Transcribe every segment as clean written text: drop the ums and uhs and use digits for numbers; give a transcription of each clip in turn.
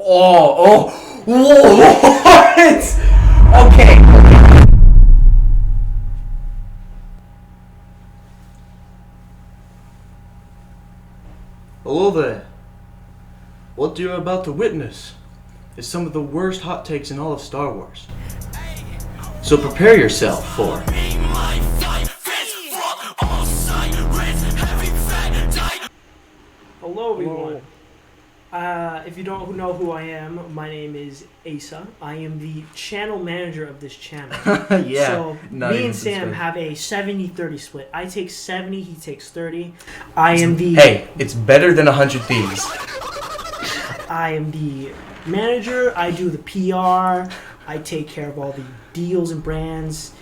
What? Okay. Hello there. What you're about to witness is some of the worst hot takes in all of Star Wars. So prepare yourself for... Hello everyone. If you don't know who I am, my name is Asa. I am the channel manager of this channel. Yeah. So me and Sam have a 70-30 split. I take 70, he takes 30. Hey, it's better than 100 Thieves. I am the manager. I do the PR. I take care of all the deals and brands.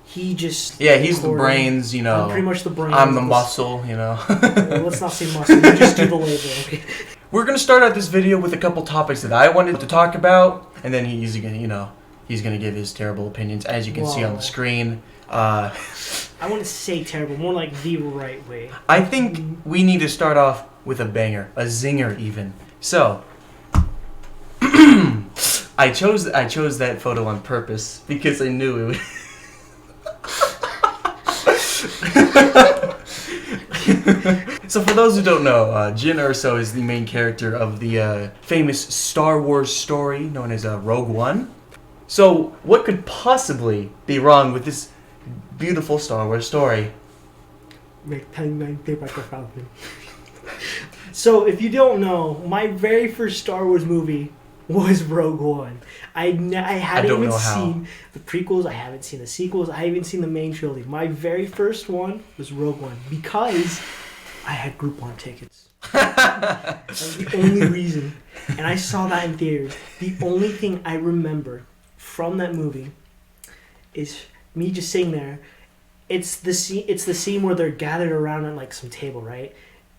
He just... Yeah, he's the brains, you know. I'm pretty much the brains. I'm the muscle, you know. Well, let's not say muscle. You just do the labor, okay? We're going to start out this video with a couple topics that I wanted to talk about, and then he's going to give his terrible opinions, as you can see on the screen. I want to say terrible, more like the right way. I think we need to start off with a banger, a zinger even. So, I chose that photo on purpose because I knew it would... So for those who don't know, Jyn Erso is the main character of the famous Star Wars story known as Rogue One. So what could possibly be wrong with this beautiful Star Wars story? So if you don't know, my very first Star Wars movie was Rogue One. I hadn't even seen the prequels, I haven't seen the sequels, I haven't even seen the main trilogy. My very first one was Rogue One because I had Groupon tickets. That was the only reason. And I saw that in theaters. The only thing I remember from that movie is me just sitting there. It's the scene where they're gathered around on like some table, right?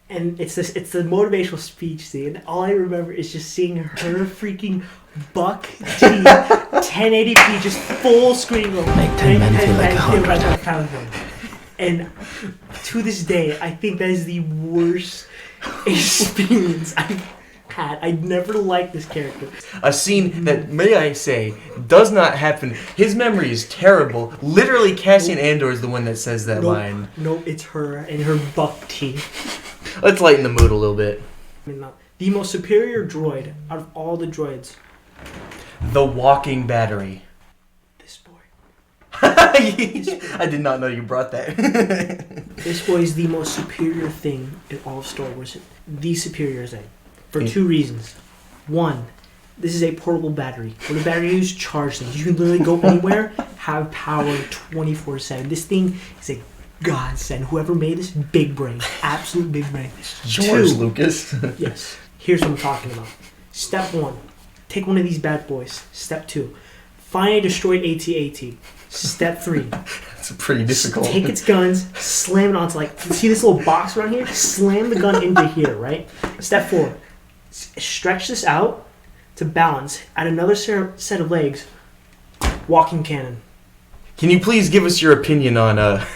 And it's the motivational speech scene. All I remember is just seeing her freaking buck T 1080p, just full screen roll. Make 10 men feel like 100. And to this day, I think that is the worst experience I've had. I never liked this character. A scene that, may I say, does not happen. His memory is terrible. Literally, Cassian Andor is the one that says that line. No, it's her and her buck T. Let's lighten the mood a little bit. The most superior droid out of all the droids. The walking battery. This boy. I did not know you brought that. This boy is the most superior thing in all of Star Wars. The superior thing. For two reasons. One, this is a portable battery. When a battery is charged, you can literally go anywhere, have power 24/7. This thing is a godsend. Whoever made this, big brain. Absolute big brain. George Lucas. Yes. Here's what I'm talking about. Step 1. Take one of these bad boys. Step 2. Find a destroyed AT-AT. Step 3. That's pretty difficult. Take its guns, slam it onto see this little box around here? Slam the gun into here, right? Step 4. Stretch this out to balance. Add another set of legs. Walking cannon. Can you please give us your opinion on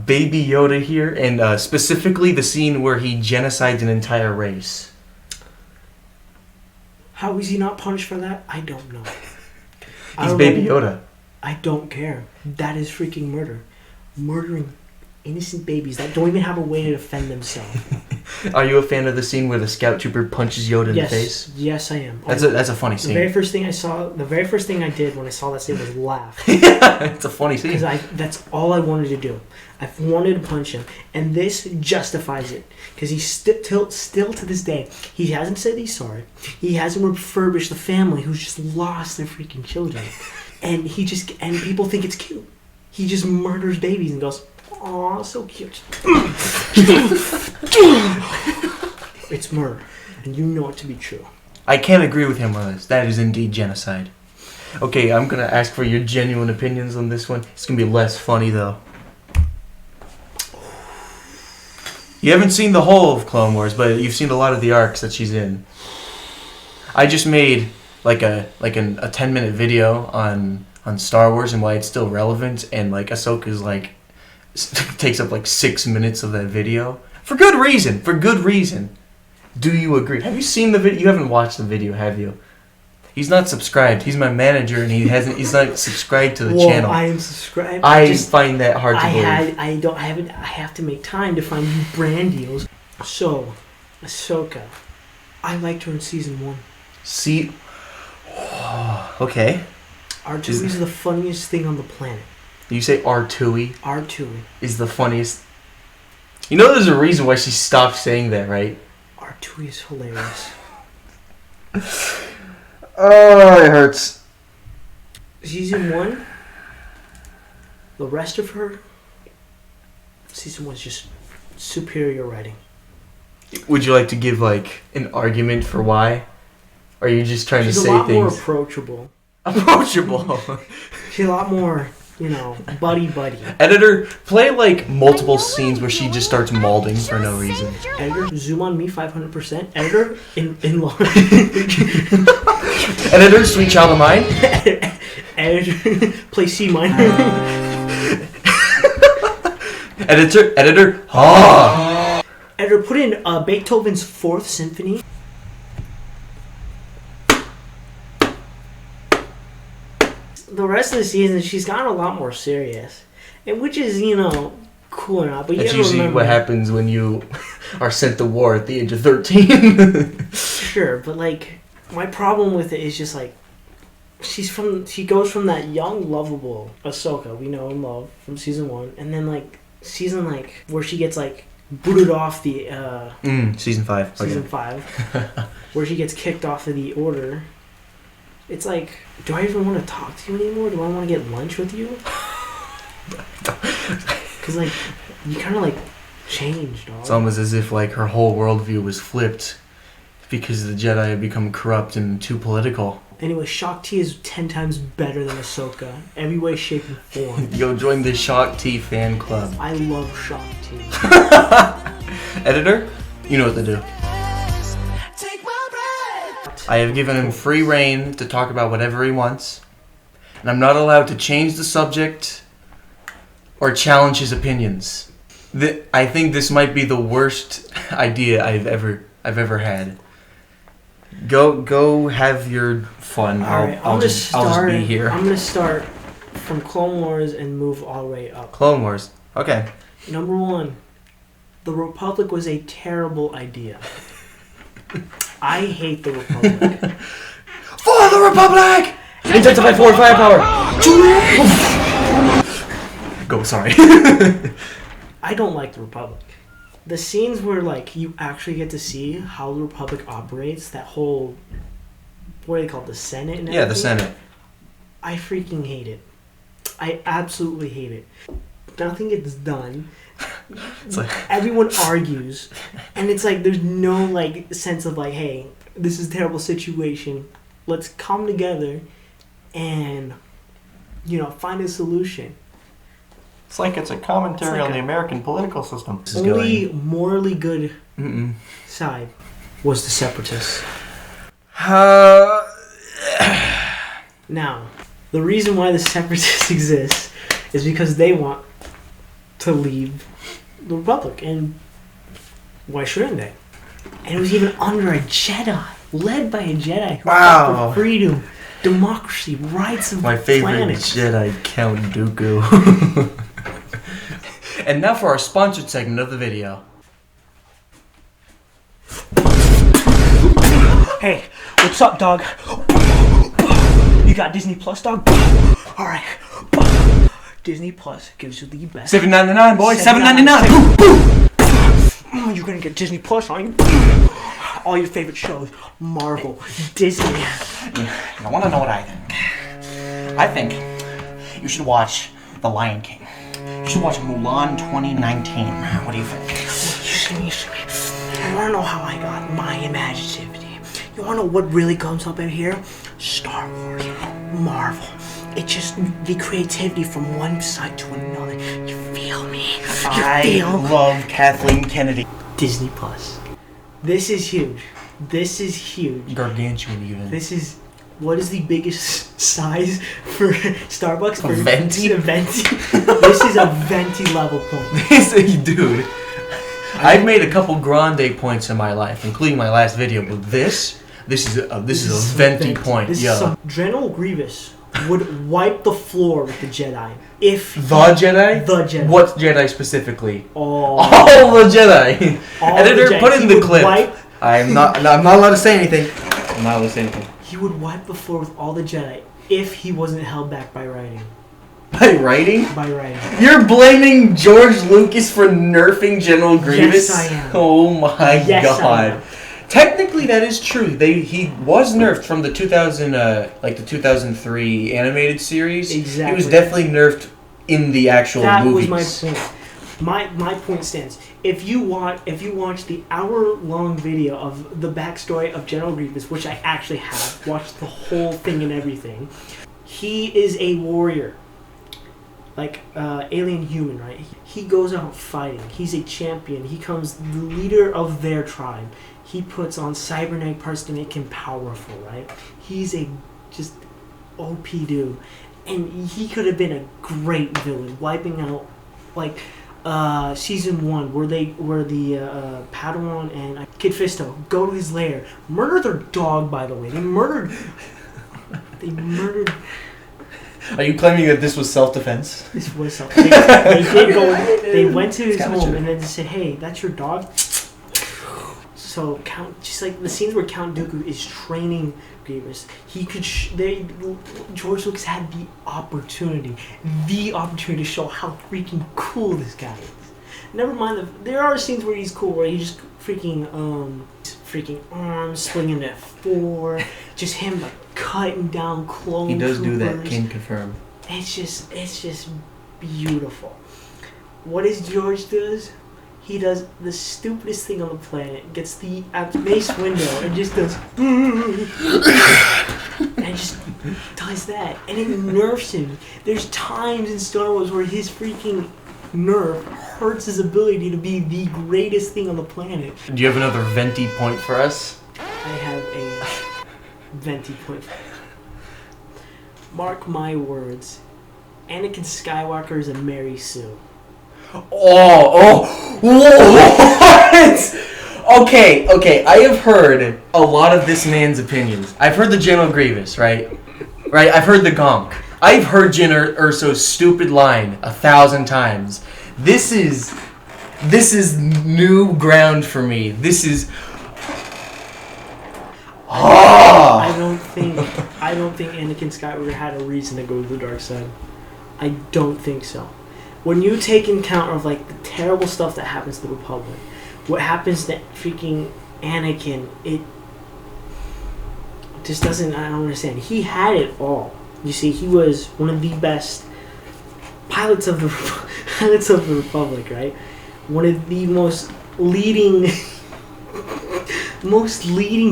Baby Yoda here, and specifically the scene where he genocides an entire race? How is he not punished for that? I don't know. He's Baby Yoda. I don't care. That is freaking murder. Murdering innocent babies that don't even have a way to defend themselves. Are you a fan of the scene where the scout trooper punches Yoda in the face? Yes, I am. That's a funny scene. The very first thing I did when I saw that scene was laugh. Yeah, it's a funny scene. Because that's all I wanted to do. I wanted to punch him, and this justifies it. Because he's still to this day, he hasn't said he's sorry. He hasn't refurbished the family who's just lost their freaking children, and people think it's cute. He just murders babies and goes, "Aw, so cute." It's murder, and you know it to be true. I can't agree with him on this. That is indeed genocide. Okay, I'm gonna ask for your genuine opinions on this one. It's gonna be less funny though. You haven't seen the whole of Clone Wars, but you've seen a lot of the arcs that she's in. I just made a 10-minute video on Star Wars and why it's still relevant, and Ahsoka's takes up 6 minutes of that video for good reason. Do you agree? Have you seen the video? You haven't watched the video, have you? He's not subscribed. He's my manager, and he's not subscribed to the channel. I am subscribed. I find that hard to believe. I have to make time to find new brand deals. So, Ahsoka, I liked her in season 1. See, okay. R2 is the funniest thing on the planet. You say R2 R2 is the funniest. You know, there's a reason why she stopped saying that, right? R2 is hilarious. Oh, it hurts. Season 1, the rest of her, season 1 is just superior writing. Would you like to give, like, an argument for why? Or are you just trying She's to say a lot things? more approachable. Approachable. She's a lot more, buddy. Editor, play, like, multiple scenes where she just starts mauling for no reason. Editor, zoom on me 500%. Editor, in law. Editor, Sweet Child of Mine. Editor, play C minor. Editor, Editor, put in Beethoven's 4th Symphony. The rest of the season, she's gotten a lot more serious, and which is, cool or not. But that's usually what happens when you are sent to war at the age of 13. Sure, but my problem with it is just she goes from that young, lovable Ahsoka we know and love from season 1, and then season where she gets booted off the season 5. Season 5, where she gets kicked off of the order. It's do I even want to talk to you anymore? Do I want to get lunch with you? Because you kind of changed. It's almost as if her whole worldview was flipped because the Jedi have become corrupt and too political. Anyway, Shaak Ti is 10 times better than Ahsoka. Every way, shape, and form. Yo, join the Shaak Ti fan club. I love Shaak Ti. Editor, you know what to do. I have given him free reign to talk about whatever he wants, and I'm not allowed to change the subject or challenge his opinions. I think this might be the worst idea I've ever had. Go have your fun. I'll just be here. I'm gonna start from Clone Wars and move all the way up. Clone Wars. Okay. Number 1, the Republic was a terrible idea. I hate the Republic. For the Republic! Intensify forward firepower! Go, sorry. I don't like the Republic. The scenes where you actually get to see how the Republic operates, that whole, what do they call it, the Senate and everything? Yeah, the Senate. I freaking hate it. I absolutely hate it. Nothing gets done. Everyone argues, and it's there's no sense of hey, this is a terrible situation, let's come together and find a solution. It's a commentary on the American political system. Only morally good side was the Separatists. Now, the reason why the Separatists exist is because they want to leave the Republic, and why shouldn't they? And it was even under a Jedi, led by a Jedi who fought for freedom, democracy, rights of my favorite planet. Jedi, Count Dooku. And now for our sponsored segment of the video. Hey, what's up, dog? You got Disney Plus, dog? Alright. Disney Plus gives you the best. $7.99, boy. $7.99. You're gonna get Disney Plus, aren't you? All your favorite shows, Marvel, Disney. I want to know what I think. I think you should watch The Lion King. You should watch Mulan 2019. What do you think? You wanna know how I got my imaginativity? You wanna know what really comes up in here? Star Wars, Marvel. It just, the creativity from one side to another. You feel me? I love Kathleen Kennedy. Disney Plus. This is huge. This is huge. Gargantuan, even. This is, what is the biggest size for Starbucks? For a venti? A venti. This is a venti level point. Dude. I've made a couple grande points in my life, including my last video, but this is a venti point. General Grievous would wipe the floor with the Jedi if Jedi. What Jedi specifically? All the Jedi. Editor, put in the clip. I'm not allowed to say anything. I'm not allowed to say anything. He would wipe the floor with all the Jedi if he wasn't held back by writing. By writing? By writing. You're blaming George Lucas for nerfing General Grievous? Yes, I am. Oh my yes, god. Technically, that is true. He was nerfed from the 2003 animated series. Exactly. He was definitely nerfed in the actual movies. That was my point. My point stands. If you watch the hour-long video of the backstory of General Grievous, which I actually have watched the whole thing and everything, he is a warrior. Like alien human, right? He goes out fighting. He's a champion. He becomes the leader of their tribe. He puts on cybernetic parts to make him powerful, right? He's a just OP dude, and he could have been a great villain, wiping out like season 1, where the Padawan and Kid Fisto go to his lair, murder their dog. By the way, they murdered. Are you claiming that this was self-defense? This was self-defense. They went to his home and then they said, "Hey, that's your dog." So just like the scenes where Count Dooku is training Grievous, he could. George Lucas had the opportunity to show how freaking cool this guy is. Never mind there are scenes where he's cool, where he just freaking arms swinging at 4, just him like cutting down clone. He does troopers. do that. Can confirm. It's just beautiful. What does George does? He does the stupidest thing on the planet. Gets the mace window and just does and just does that, and it nerfs him. There's times in Star Wars where his freaking nerf hurts his ability to be the greatest thing on the planet. Do you have another venti point for us? I have a venti point. Mark my words, Anakin Skywalker is a Mary Sue. What? Okay, I have heard a lot of this man's opinions. I've heard the General Grievous, right? I've heard the Gonk. I've heard Jyn Erso's stupid line 1,000 times. This is new ground for me. This is. I don't think Anakin Skywalker had a reason to go to the dark side. I don't think so. When you take in account of like the terrible stuff that happens to the Republic, what happens to freaking Anakin, it just doesn't. I don't understand. He had it all. You see, he was one of the best pilots of the Republic, right? One of the most leading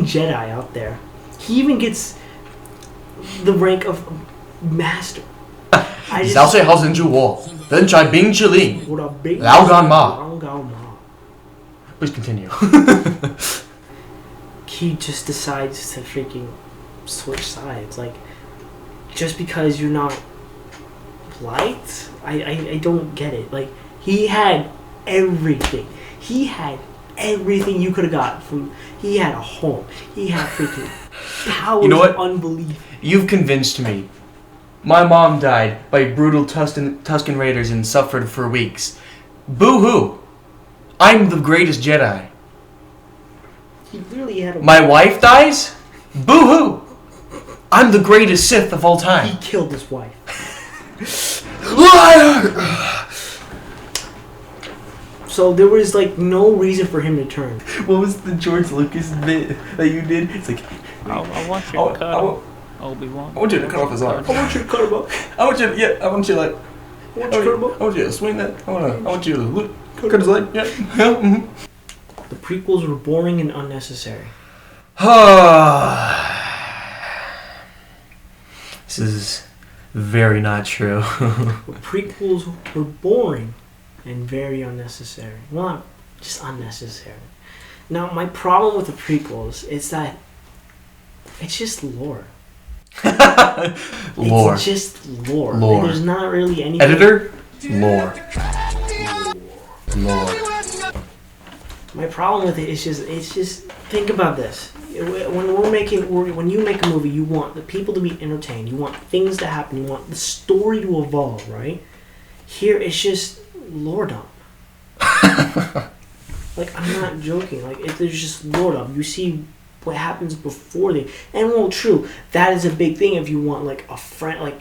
Jedi out there. He even gets the rank of master. Please continue. He just decides to freaking switch sides. Like, just because you're not liked? I don't get it. Like, he had everything. He had everything you could have got from. He had a home. He had freaking powers of unbelief. You've convinced me. My mom died by brutal Tusken Raiders and suffered for weeks. Boo-hoo! I'm the greatest Jedi. He really had a... My wife dies? Boo-hoo! I'm the greatest Sith of all time. He killed his wife. Liar! So there was like no reason for him to turn. What was the George Lucas bit that you did? It's like... I want you to cut off Obi-Wan. I want you to cut off his arm. I want you to cut him up. I want you to like... I want you to cut him up. I want you to swing that. I want you to cut his leg. Yeah. Mm-hmm. The prequels were boring and unnecessary. This is very not true. The prequels were boring and very unnecessary. Well, not just unnecessary. Now, my problem with the prequels is that it's just lore. Lore. It's just lore. Lore. Like, there's not really anything. Editor? Lore. Lore. My problem with it is it's just think about this. When you make a movie, you want the people to be entertained. You want things to happen. You want the story to evolve, right? Here, it's just lore dump. Like, I'm not joking. Like, there's just lore dump. You see what happens before they... And, well, true, that is a big thing if you want, like,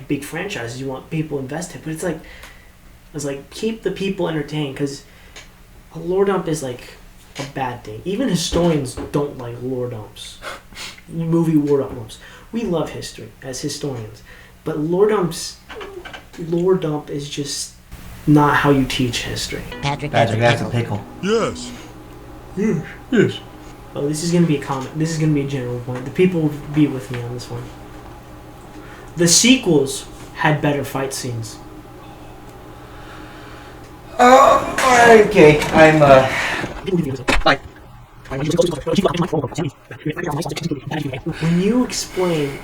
big franchises. You want people invested. But it's like, keep the people entertained, because a lore dump is, like, a bad thing. Even historians don't like lore dumps. Movie lore dumps. We love history as historians. But lore dump is just not how you teach history. Patrick, that's a pickle. Yes. Yes. Oh, this is going to be a comment. This is going to be a general point. The people will be with me on this one. The sequels had better fight scenes. Okay.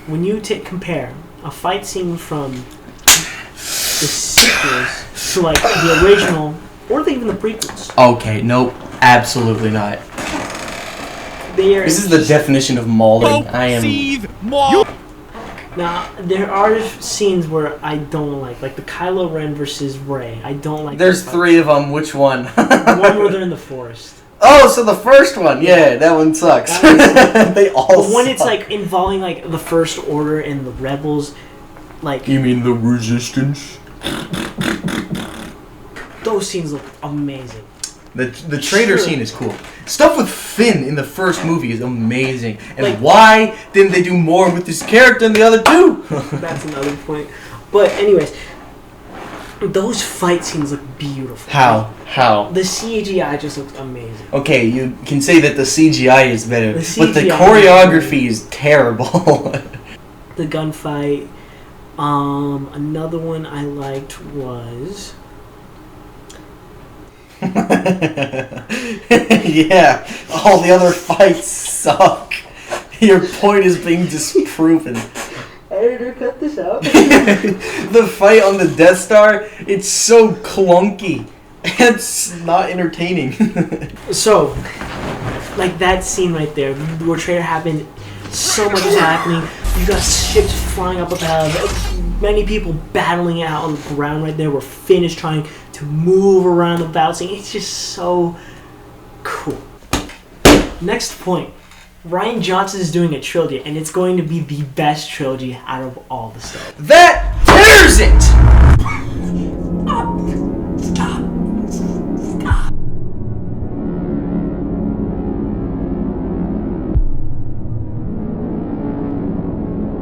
When you compare a fight scene from the sequels to like the original or even the prequels. Okay, nope, absolutely not. This is the definition of mauling. Now, there are scenes where I don't like the Kylo Ren versus Rey. I don't like. There's 3 of them. Which one? The one where they're in the forest. Oh, so the first one. Yeah, that one sucks. They all But when suck. it's like involving like the First Order and the Rebels, like... You mean the Resistance? Those scenes look amazing. The traitor scene is cool. Stuff with Finn in the first movie is amazing. And Like- why didn't they do more with this character than the other 2? That's another point. But anyways, those fight scenes look beautiful. How? The CGI just looks amazing. Okay, you can say that the CGI is better, The but the CGI choreography is terrible. The gunfight. Another one I liked was... Yeah, all the other fights suck. Your point is being disproven. Editor, cut this out. The fight on the Death Star, it's so clunky. It's not entertaining. So, like that scene right there, where traitor happened, so much is happening. You got ships flying up above, many people battling it out on the ground right there, where Finn is trying to move around the battle scene. It's just so cool. Next point. Rian Johnson is doing a trilogy, and it's going to be the best trilogy out of all the stuff. That tears it!